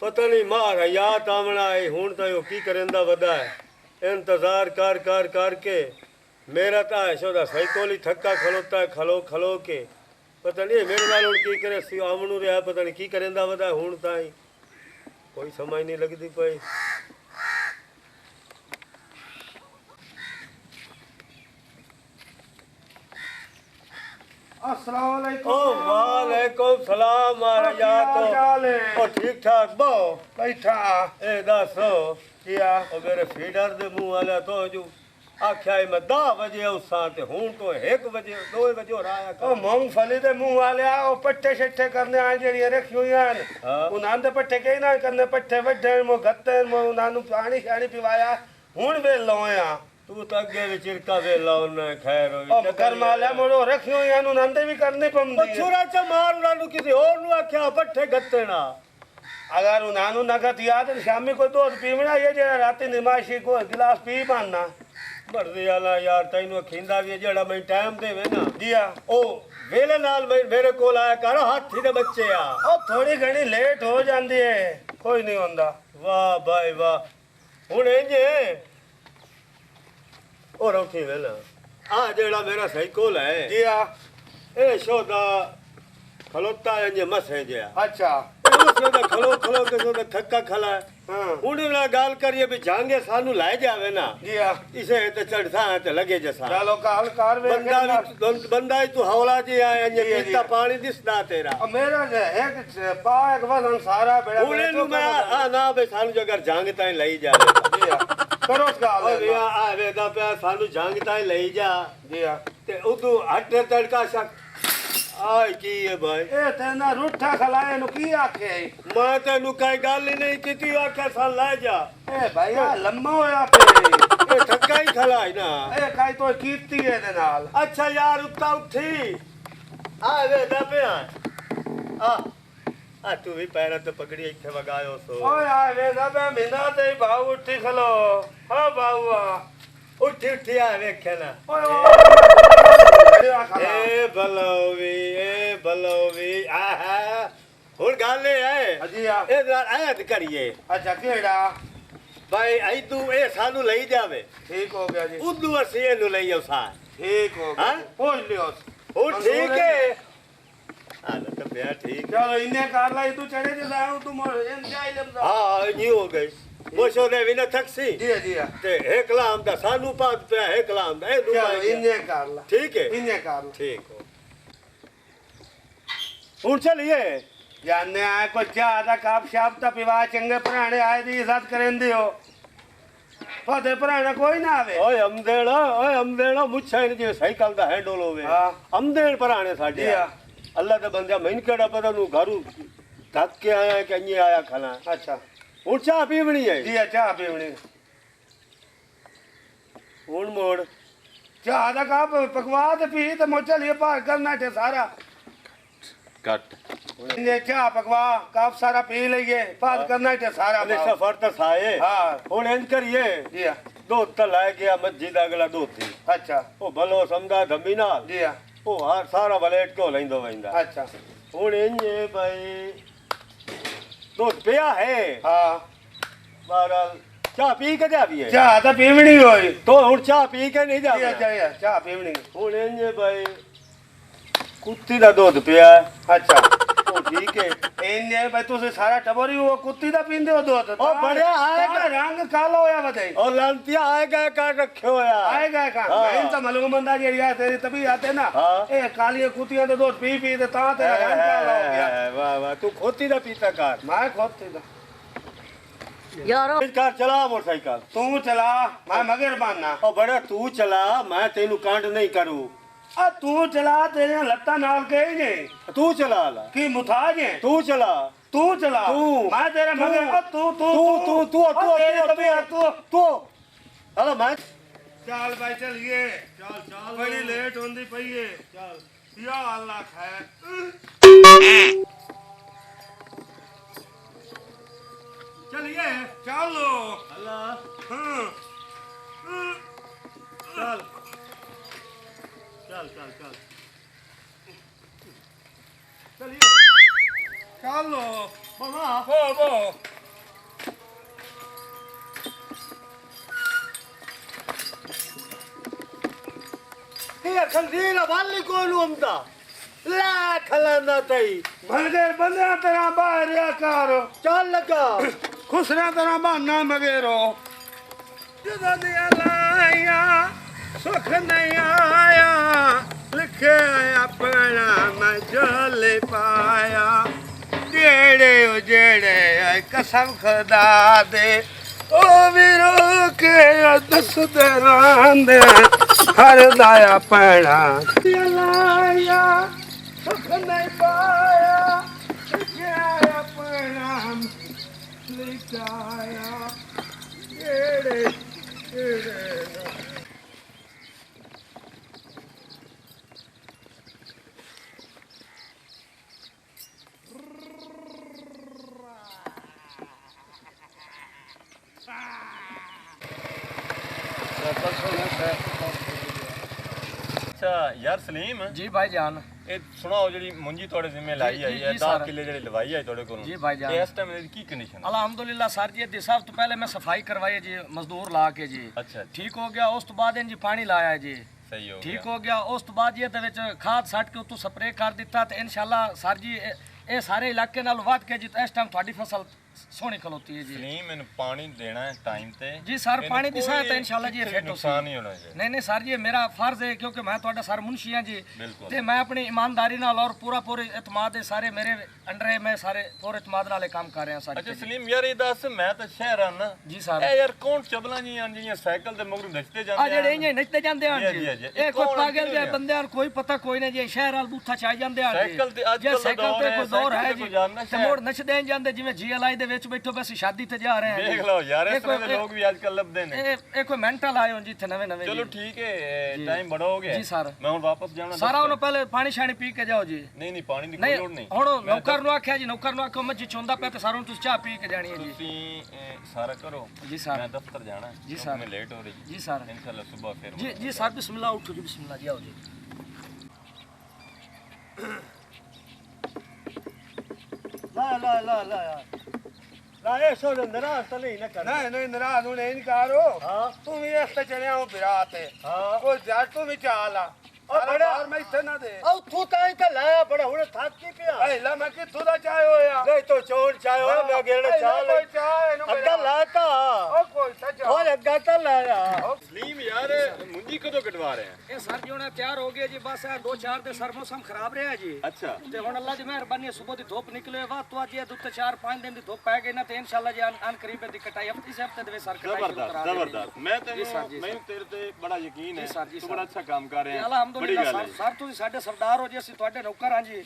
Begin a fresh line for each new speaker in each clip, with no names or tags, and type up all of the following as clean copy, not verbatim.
पता नहीं मार हयात आमना है हूं तो यो की करेंदा वदा है इंतजार कर कर कर के मेरा तो ऐसा साइकोली थक्का खलोता है खलो खलो के पता नहीं मेरे नाल की करे सी आमनू रहा पता नहीं की करेंदा वदा हूं ताई कोई समझ नहीं लगती पई।
अस्सलाम वालेकुम।
ओ वालेकुम सलाम मारा यार तो ओ ठीक ठाक बो
बैठा
ए दसो
किया
ओ मेरे फीडर दे मुंह वाला तो जो आख्या मैं 10 बजे उसा ते हूं तो 1 बजे 2 बजे और आया
ओ मूंगफली दे मुंह वाले ओ पट्टे शट्टे करने आ जेड़ी रखी हुई हैं उन्हां दे पट्टे के ना करने पट्टे वड्डे मो गत्ते मो उन्हां नु पानी शानी पिवाया हुन वेलो आ
तू तो अगे भी चिरका वेला उन्ने खैर
ओ कर माला मोड़ो रखी हुई हैं उन्हां दे भी करने पमदी
छुरा च मार नानू किसी और नु आख्या पट्टे गत्ते ना
अगर उन्हां नु नगत याद शामी को दूध पीवना ये जेड़ा राती निमाशी को गिलास पी पाना
मर्जी वाला यार तैनू खींदा भी जेड़ा मैं टाइम देवे ना
जिया
ओ वेले नाल मेरे कोल आया कर हाथी दे बच्चे आ
ओ थोड़ी घणी लेट हो जांदी है कोई नहीं होंदा।
वाह भाई वाह हुन इंजे और उठी वेला आ जेड़ा मेरा साइकिल है
जिया
ए शोदा खलोता है इंजे मस है जे
अच्छा
शोदा खलो खलो के शोदा थक्का खला
हां
उन्हें ना गाल करिए भी जांगे सानू लाए जावे ना
जिया
इसे ते चढ़सा है ते लगे जसा
चलो काल कार वे
बंदा ही तू हौला जी आए इंजे पीता पानी दिसदा तेरा
अब मेरा जे एक पा एक वजन सारा बेड़ा
उन्हें नु मैं आ ना बे सानू जो अगर जांग ताई लई जावे
जिया करो गाल
ओ भैया आवे दा पे सानू जांग ताई लई जा
जिया
ते उदू हट तड़का शक आय की है भाई
ए तेना रूठा खलाए नु की आखे
मैं तेनू कई गल ही नहीं कीती आखे सा ले जा
ए भैया लम्मा होया पे
ए ठक्का ही खलाई ना
ए काई तो कीती है दे नाल
अच्छा यार उठा उठी आवे दा पे आ तू भी पैर ते पकड़ी इथे वगायो सो
ओए आ वे सब मिना ते भाऊ उठी खलो हां बाऊआ
उठी उठी आ वेखे ना
ओए
ए बलोवी आहा हुन गाले है
अजिया
ए ऐद करिए
अच्छा केड़ा
भाई आई तू ए सानू लई जावे
ठीक हो गया जी
उदू असी एनु लई आसा
ठीक हो गया पहुंच लियो
ओ ठीक है हां तो भैया ठीक
चलो इन्हें कार लाई तू चढ़े जे जाऊं तू इन जाई लम
हां नी हो गई मोशो ने विना टैक्सी
जी जी
ते एक लाम दा सानू पांच पे एक लाम दा ए दू
चलो इन्हें कार ला
ठीक है
इन्हें कार ला
ठीक हो हुन चलिए
जानने आए को ज्यादा काप शाप ता पिवा चंगे पुराने आए दी इज्जत करें दियो फते पुराना कोई ना आवे
ओए अमदेड़ा मुछे जे साइकिल दा हैंडल होवे
हां
अमदेड़ पुराने साडे अल्लाह दे बंदा मैन केड़ा पता नु घरू थक के आया कि अन्य आया खाना
अच्छा
हुन चाह पीवनी है
जी चाह पीवनी
हुन मोड़
चाह दा काप पकवा ते पी ते मोचल ये पार करना टे सारा
कट
इन्हें चाह पकवा काप सारा पी लइए पार करना टे सारा
अने सफर त साए
हां
हुन एन करिए
जी
दो त लाए गया मस्जिद अगला दो थी
अच्छा
ओ भलो समझा धम्मी नाल
जी
ओ हर सारा वलेट को लेंदो वेंदा
अच्छा
हुन इंजे भाई दो पिया है
हां
बहरहाल चाह पी के जा भी है
चाह ता पीवनी होई
तो हुन चाह पी के नहीं जा
जी चाह पीवनी
हुन इंजे भाई कुत्ती दा दूध पिया
अच्छा
ओ ठीक है
इन्हें भाई तुसे सारा टबरी वो कुत्ती दा पींदे हो दूध
ओ बढ़िया आएगा
रंग कालो होया बधाई
ओ लांतिया आएगा का रखियो होया
आएगा का इन तो मालूम बंदा जेड़ी है तेरी तभी आते ना ए काली कुत्तियां दे दूध पी पी ते ता तेरा रंग काला हो गया
वाह वाह तू खोती दा पीता कर
मैं खोती दा
यारो कार चला मोटरसाइकिल
तू चला मैं मगर मानना
ओ बड़ा तू चला मैं तेनू कांड नहीं करू
आ तू चला तेरे लत्ता नाल के ने
तू चला ला
की मुताज है
तू चला
तू चला मैं तेरे मगर तू
तू हेलो मैं
चल भाई चलिए चल चल बड़ी लेट होंदी पई है चल या अल्लाह खैर
चलिए
चलो
अल्लाह चल चल चल चल चलिए
चलो
मामा
वो
ये खंजीर वाली कौन उमदा ला खलाना तई
भलगे बंदे तेरा बाहर या कार
चल लगा
खुसरा तेरा बहाना मगेरो ਜਦੋਂ ਦੀਆਂ ਲਾਇਆ ਸੁਖ ਨਹੀਂ ਆਇਆ ਲਿਖਿਆ ਆਪਣਾ ਮੈਂ ਜਲੇ ਪਾਇਆ ਜਿਹੜੇ ਉਹ ਜਿਹੜੇ ਕਸਮ ਖੁਦਾ ਦੇ ਉਹ ਵੀ ਰੋਕੇ ਦੱਸਦੇ ਰਹਿੰਦੇ ਹਰ ਦਾ ਆਪਣਾ ਲਾਇਆ ਸੁਖ ਨਹੀਂ ਪਾਇਆ ਲਿਖਿਆ ਆਪਣਾ ਲਿਖਾਇਆ ਜਿਹੜੇ
ਅੱਛਾ ਯਾਰ ਸਲੀਮ
जी भाईजान
ਇਹ ਸੁਣਾਓ ਜਿਹੜੀ ਮੁੰਜੀ ਤੁਹਾਡੇ ਜ਼ਿੰਮੇ ਲਾਈ ਆਈ ਹੈ
ਜੀ
10
ਸਰ।
ਕਿੱਲੇ ਜਿਹੜੀ ਲਵਾਈ ਆਈ ਤੁਹਾਡੇ ਕੋਲੋਂ
जी भाईजान
ਤੇ ਇਸ ਟਾਈਮ ਇਹਦੀ ਕੀ ਕੰਡੀਸ਼ਨ ਹੈ
अलहमदुलिल्लाह सर जी दी सब तो पहले मैं सफाई करवाई है जी मजदूर ला के जी
ਅੱਛਾ
ठीक हो गया उस तो बाद जी पानी लाया जी
ਸਹੀ ਹੋ
ठीक
ਗਿਆ
हो गया उस तो बाद ये खाद सट के उतों स्प्रे कर दिता तो इंशाल्लाह सर जी ये सारे इलाके नाल वध के जी तो इस टाइम थोड़ी फसल सोहनी खलोती है जी
ਸਲੀਮ ਇਹਨੂੰ ਪਾਣੀ ਦੇਣਾ ਹੈ ਟਾਈਮ ਤੇ
जी सर
ਇਹਨੂੰ
पानी दी
ਕੋਈ
सहायता इंशाल्लाह जी
ਕਿਸੇ
फिट हो
ਨੁਕਸਾਨ ਨਹੀਂ ਹੋਣਾ ਚਾਹੀਦਾ
नहीं नहीं सर जी ये मेरा फर्ज है क्योंकि मैं ਤੁਹਾਡਾ सर मुंशी हाँ जी
बिल्कुल।
ते मैं अपनी ईमानदारी नाल और पूरे इतमाद दे सारे मेरे अंडर है मैं सारे पूरे इतमाद नाल काम कर रहे हैं सर
ਅੱਛਾ ਸਲੀਮ ਯਾਰ ਇਹ ਦੱਸ ਮੈਂ ਤਾਂ ਸ਼ਹਿਰ ਆਣਾ
जी सर
ਇਹ ਯਾਰ ਕੌਣ ਚਬਲਾਂ ਜੀਆਂ ਜਿਹੜੀਆਂ ਸਾਈਕਲ ਤੇ ਮਗਰੋਂ ਨੱਚਦੇ
ਆ
ਜਾਂਦੇ
ਜਿਹੜੇ ਇੰਜ ਨੱਚਦੇ ਜਾਂਦੇ ਹਨ
ਜੀ,
ਜੀ
ਜੀ।
ਇਹ ਕੋਈ
ਕੌਣ
ਪਾਗਲ
ਕਿੱਥੇ
ਜਿਹੇ ਬੰਦੇ ਹਨ ਕੋਈ ਪਤਾ ਕੋਈ ਨਹੀਂ ਜੀ ਸ਼ਹਿਰ ਵਾਲ ਬੂਥਾ ਚਾਈ ਜਾਂਦੇ ਹਨ
ਸਾਈਕਲ ਤੇ ਅੱਜ
ਜੇ
ਕੱਲ੍ਹ ਦਾ
ਸਾਈਕਲ
ਦੌਰ
ਤੇ
ਹੈ,
ਕੋਈ ਦੌਰ
ਸਾਈਕਲ
ਹੈ
ਤੇ
ਜੀ
ਕੋਈ ਜਾਂਦਾ
ਤੇ ਮੋੜ ਨੱਚਦੇ ਜਾਂਦੇ ਜਿਵੇਂ ਜੀਐਲਆਈ ਦੇ ਵਿੱਚ ਬੈਠੋ ਬਸ ਸ਼ਾਦੀ ਤੇ ਜਾ ਰਹੇ ਹਨ
ਦੇਖ ਲਓ ਯਾਰ ਇਸ
ਇਹ
ਤਰ੍ਹਾਂ ਦੇ
ਕੋਈ-
ਲੋਕ ਵੀ ਅੱਜ ਕੱਲ੍ਹ ਲੱਭਦੇ ਨੇ
ਇਹ ਕੋਈ ਮੈਂਟਲ ਆਏ ਹੋ ਜੀ ਇੱਥੇ ਨਵੇਂ ਨਵੇਂ
ਚਲੋ
ਜੀ
ਠੀਕ ਹੈ ਟਾਈਮ ਬੜਾ ਹੋ ਗਿਆ
ਜੀ ਸਰ।
ਮੈਂ ਹੁਣ ਵਾਪਸ ਜਾਣਾ
ਸਾਰਾ ਉਹਨੂੰ ਪਹਿਲੇ ਪਾਣੀ ਸ਼ਾਣੀ ਪੀ ਕੇ ਜਾਓ ਜੀ
ਨਹੀਂ ਨਹੀਂ ਪਾਣੀ ਦੀ ਕੋਈ
ਨਹੀਂ
ਲੋੜ ਨਹੀਂ
ਹੁਣ
ਮੈਂ
ਨੌਕਰ ਨੂੰ ਆਖਿਆ ਜੀ ਨੌਕਰ ਨੂੰ ਆਖੋ ਮੈਂ ਜੀ ਚੋਂਦਾ ਪਿਆ ਤੇ ਸਾਰਿਆਂ ਨੂੰ ਤੁਸੀਂ ਚਾਹ ਪੀ ਕੇ ਜਾਣੀ ਹੈ ਜੀ
ਤੁਸੀਂ ਸਾਰਾ ਕਰੋ
जी सर
मैं दफ्तर जाना है
जी
क्योंकि
सर।
मैं लेट हो रही
जी सर
इंशाल्लाह सुबह फिर
जी जी सर बिस्मिल्लाह उठो जी बिस्मिल्लाह जी आओ जी
ला ला ला ला ला ये सो नाराज तो नहीं ना कर
ਨਹੀਂ ਨਹੀਂ ਨਾਰਾਜ਼ ਹੋਣੇ ਨਹੀਂ ਕਾਰੋ
हाँ
ਤੂੰ ਵੀ ਇਸ ਤੇ ਚੜਿਆ ਹੋ ਬਿਰਾ ਤੇ
हाँ
ਕੋਈ ਜੱਟ ਤੂੰ ਵੀ ਚਾਲ ਆ
ਉਹ ਬੜਾ-
ਬਾਹਰ ਮੈਂ ਇੱਥੇ ਨਾ ਦੇ
औ तू ताई तो लाया बड़ा हुने थक की पिया
ਐ ਲੈ ਮੈਂ ਕਿੱਥੋਂ ਦਾ ਚਾਹ ਹੋਇਆ
नहीं तो चोर चाय हो मैं गेड़े चाल
ਕੋਈ ਚਾਹ ਇਹਨੂੰ
अग्गा लाता
ਉਹ ਕੋਈ ਸੱਜਾ
और अग्गा तो लाया
सलीम यार मुंजी कदों कटवा रहे हैं
ਇਹ ਸਰ ਜੀ ਹੁਣ ਤਿਆਰ ਹੋ ਗਏ ਜੀ ਬਸ ਇਹ 2-4 ਦੇ ਸਰ ਮੌਸਮ ਖਰਾਬ ਰਿਹਾ ਜੀ
अच्छा
ਤੇ ਹੁਣ ਅੱਲਾ ਦੀ ਮਿਹਰਬਾਨੀ ਸਵੇਰ ਦੀ ਧੁੱਪ ਨਿਕਲੇ ਵਾ ਤੋਂ ਅੱਜ ਇਹ ਦੁੱਤੇ 4-5 ਦਿਨ ਦੀ ਧੁੱਪ ਪੈ ਗਈ ਨਾ ਤੇ ਇਨਸ਼ਾਅੱਲਾ ਜੀ ਅਨ ਕਰੀਬ ਦੀ ਕਟਾਈ ਹਫਤੇ ਦੇ ਵਿੱਚ ਸਰ ਕਟਾਈ ਸ਼ੁਰੂ
जबरदस्त
ਕਰਾ ਦੇਣੀ।
जबरदस्त मैं
जी सर, जी
मैं तेरे ते बड़ा यकीन है
जी सर, जी
तू
सर।
बड़ा अच्छा काम कर रहे
ਤੇ
हैं बड़ी
ਅਲਹਮਦੁਲਿਲਾ
गल है
ਸਰ ਤੁਸੀਂ ਸਾਡੇ ਸਰਦਾਰ ਹੋ ਜੀ ਅਸੀਂ ਤੁਹਾਡੇ ਨੌਕਰ ਹਾਂ ਜੀ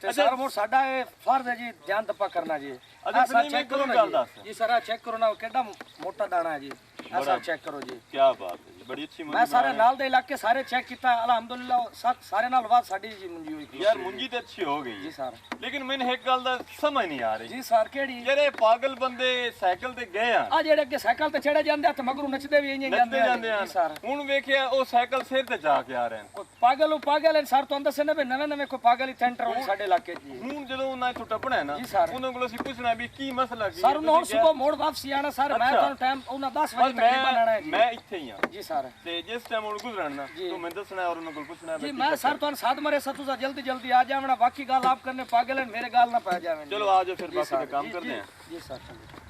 ਤੇ
ਅੱਛਾ।
ਸਰ ਮੋਰ ਸਾਡਾ ਇਹ ਫਰਜ਼ ਹੈ ਜੀ ਧਿਆਨ ਦੱਪਾ ਕਰਨਾ ਜੀ
ਅੱਛਾ,
ਆਹ ਸਰ
ਸਲੀਮ,
ਚੈੱਕ
ਇੱਕ
ਕਰੋ
ਹੋਰ
ਨਾ
ਗੱਲ
ਜੀ।
ਦੱਸ।
ਜੀ ਸਰ ਆ ਚੈੱਕ ਕਰੋ ਨਾ ਕਿੰਨਾ ਮੋਟਾ ਦਾਣਾ ਹੈ ਜੀ ਆ
ਬੜਾ-
ਸਰ ਚੈੱਕ ਕਰੋ ਜੀ
क्या बात है जी, बड़ी अच्छी
ਮੈਂ
मुंजी
ਸਾਰੇ
बना
ਨਾਲ ਦੇ ਇਲਾਕੇ ਸਾਰੇ ਚੈੱਕ ਕੀਤਾ ਅਲਹਮਦੁਲਿਲਾ ਸਾਰੇ ਨਾਲ ਬਾਤ ਸਾਡੀ ਜੀ ਮੁੰਜੀ ਹੋਈ
रहे हैं। यार मुंजी तो अच्छी हो गई
ਜੀ
है
ਸਰ
लेकिन मैंने एक गल दा समझ नहीं आ रही
ਜੀ ਸਰ ਕਿਹੜੀ
यार ये पागल बंदे साइकिल ते गए हैं
ਆ ਜਿਹੜੇ ਅੱਗੇ ਸਾਈਕਲ ਤੇ ਚੜੇ ਜਾਂਦੇ ਆ ਤੇ ਮਗਰੋਂ ਨੱਚਦੇ ਵੀ ਇੰਜ
ਨੱਚਦੇ
ਜਾਂਦੇ
ਜਾਂਦੇ
ਆ
ਹਨ
ਜੀ ਸਰ
ਹੁਣ ਵੇਖਿਆ ਉਹ ਸਾਈਕਲ ਸਿਰ ਤੇ ਜਾ ਕੇ ਆ ਰਹੇ ਹਨ
ਕੋਈ ਪਾਗਲ ਉਹ ਪਾਗਲ ਹੈ ਸਰ ਤੁਹਾਨੂੰ ਦੱਸੇ ਨੇ ਵੀ ਨਵੇਂ ਨਵੇਂ ਕੋਈ ਪਾਗਲ ਹੀ ਸੈਂਟਰ ਹੋਣੇ ਸਾਡੇ ਇਲਾਕੇ 'ਚ ਜੀ
ਹੁਣ ਜਦੋਂ ਉਹਨਾਂ ਇੱਥੋਂ ਟੱਪਣਾ ਹੈ ਨਾ
ਜੀ ਸਰ।
ਉਹਨਾਂ ਕੋਲ ਅਸੀਂ ਪੁੱਛਣਾ ਵੀ ਕੀ ਮਸਲਾ ਕੀ
ਸਰ ਉਹਨਾਂ ਹੁਣ ਸਵੇਰ ਮੋੜ ਵਾਪਸੀ ਆਣਾ ਸਰ ਮੈਂ
ਅੱਛਾ।
ਤੁਹਾਨੂੰ ਟਾਈਮ ਉਹਨਾਂ 10 ਵਜੇ ਤਕਰੀਬਨ ਆਣਾ ਹੈ ਜੀ
ਮੈਂ ਇੱਥੇ ਹੀ ਹਾਂ
ਜੀ ਸਰ
ਤੇ ਜਿਸ ਟਾਈਮ ਉਹ ਗੁਜ਼ਰਨ ਨਾ
ਜੀ।
ਤੂੰ ਮੈਨੂੰ ਦੱਸਣਾ ਔਰ ਉਹਨਾਂ ਕੋਲ ਪੁੱਛਣਾ
जी मैं सर तो साथ मरे सतु सा जल्दी जल्दी आ जावना बाकी गाल आप करने पागल है मेरे गाल ना पा जावे
चलो आ जाओ फिर
जी
बाकी
सर,
का काम
जी,
करते
जी,
हैं
जी सर चलिए।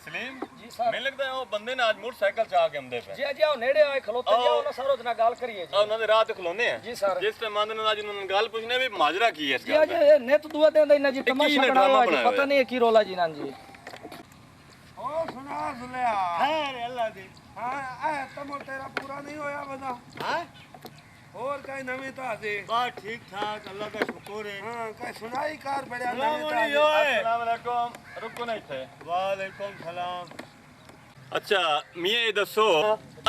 सलीम
जी सर
ਮੈਨੂੰ ਲੱਗਦਾ ਹੈ ਉਹ ਬੰਦੇ ਨੇ ਅੱਜ ਮੋਟਰਸਾਈਕਲ ਚ ਆ ਕੇ ਆਉਂਦੇ ਪਏ
जी जी आओ नेड़े आए खलोते
आओ।
जाओ ना सारो जना गाल करिए
ਆ
जी
ਉਹਨਾਂ ਦੇ ਰਾਹ ਤੇ ਖਲੋਨੇ ਆ
जी सर
ਜਿਸ ਟਾਈਮ ਆਂਦੇ ਨੇ ਅੱਜ ਉਹਨਾਂ ਨੂੰ ਗੱਲ ਪੁੱਛਣੇ ਵੀ ਮਾਜਰਾ ਕੀ ਹੈ ਇਸ
जी
ਗੱਲ
आज
ਦਾ
ये नेत दुआ दे ना जी
ये की
तमाशा
ने
बनाया
ड्रामा
जी
बनाया
पता
हुआ
नहीं है की रोला जी नान जी
ਉਹ ਸੁਣਾ ਜ਼ੁਲਿਆ
खैर अल्लाह दी
ਹਾਂ ਐ ਤਮੋ ਤੇਰਾ ਪੂਰਾ ਨਹੀਂ ਹੋਇਆ ਬਦਾ
हां
ਹੋਰ ਕਈ ਨਵੀਂ ਤਾਂ ਦੇ
बात ठीक ठाक अल्लाह का शुक्र है
ਹਾਂ ਕਈ ਸੁਣਾਈ ਕਾਰ ਬੜਿਆ
सलाम
ਨਵੀਂ
अलैकुम ओए
अस्सलाम वालेकुम रुको ना ਇੱਥੇ
वालेकुम सलाम
ਅੱਛਾ ਮੀਆਂ ਇਹ ਦੱਸੋ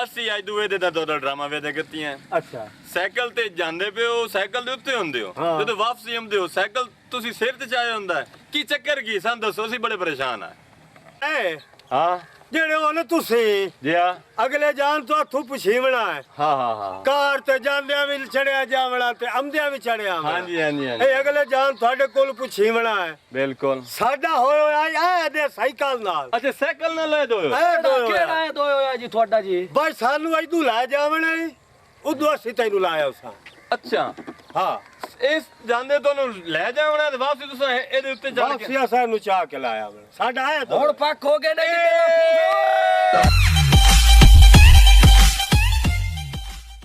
ਅਸੀਂ ਅੱਜ ਦੂਏ ਦੇ ਦਾ ਦੋ ਡਰਾਮਾ ਵੇਦੇ ਕੀਤੀਆਂ
अच्छा
ਸਾਈਕਲ ਤੇ ਜਾਂਦੇ ਪਿਓ ਸਾਈਕਲ ਦੇ ਉੱਤੇ ਹੁੰਦੇ ਹੋ
ਹਾਂ।
ਜਦੋਂ ਵਾਪਸੀ ਆਉਂਦੇ ਹੋ ਸਾਈਕਲ ਤੁਸੀਂ ਸਿਰ ਤੇ ਚਾਏ ਹੁੰਦਾ ਹੈ। ਕੀ ਚੱਕਰ ਕੀ ਸਾਨੂੰ ਦੱਸੋ ਅਸੀਂ ਬੜੇ ਪਰੇਸ਼ਾਨ ਆ
ए
ਹਾਂ
ਜਿਹੜੇ ਉਹਨੇ ਤੁਸੀਂ
ਜੀ ਹਾਂ
ਅਗਲੇ ਜਾਣ ਤੋਂ ਹੱਥੋਂ ਪੁਛੀਵਣਾ ਹੈ
ਹਾਂ
ਕਾਰ ਤੇ ਜਾਂਦਿਆਂ ਵੀ ਚੜਿਆ ਜਾਵਣਾ ਤੇ ਆਉਂਦਿਆਂ ਵੀ ਚੜਿਆ
ਹਾਂਜੀ ਹਾਂਜੀ
ਇਹ ਅਗਲੇ ਜਾਣ ਤੁਹਾਡੇ ਕੋਲ ਪੁਛੀਵਣਾ ਹੈ
ਬਿਲਕੁਲ
ਸਾਡਾ ਹੋਇਆ ਆ ਇਹਦੇ ਸਾਈਕਲ ਨਾਲ
ਅੱਛਾ ਸਾਈਕਲ ਨਾਲ ਲੈ ਦੋ
ਇਹ ਦੋ
ਕਿਹੜਾ ਹੈ ਦੋ ਹੋਇਆ ਜੀ ਤੁਹਾਡਾ ਜੀ
ਬਈ ਸਾਨੂੰ ਇਦੂ ਲੈ ਜਾਵਣਾ ਹੀ ਉਦੋਂ ਅਸੀਂ ਤੈਨੂੰ ਲਾਇਆ ਉਸਾਂ
ਅੱਛਾ
ਹਾਂ
ਇਸ ਜਾਂਦੇ ਤੁਹਾਨੂੰ ਲੈ ਜਾਵਣਾ ਤੇ ਵਾਪਸ ਤੁਸੀਂ ਇਹਦੇ ਉੱਤੇ ਚੱਲ ਕੇ
ਵਾਪਸੀਆ ਸਾਨੂੰ ਚਾਹ ਕੇ ਲਾਇਆ ਸਾਡਾ ਹੈ
ਹੁਣ ਪੱਕ ਹੋ ਗਏ ਨੇ ਜੀ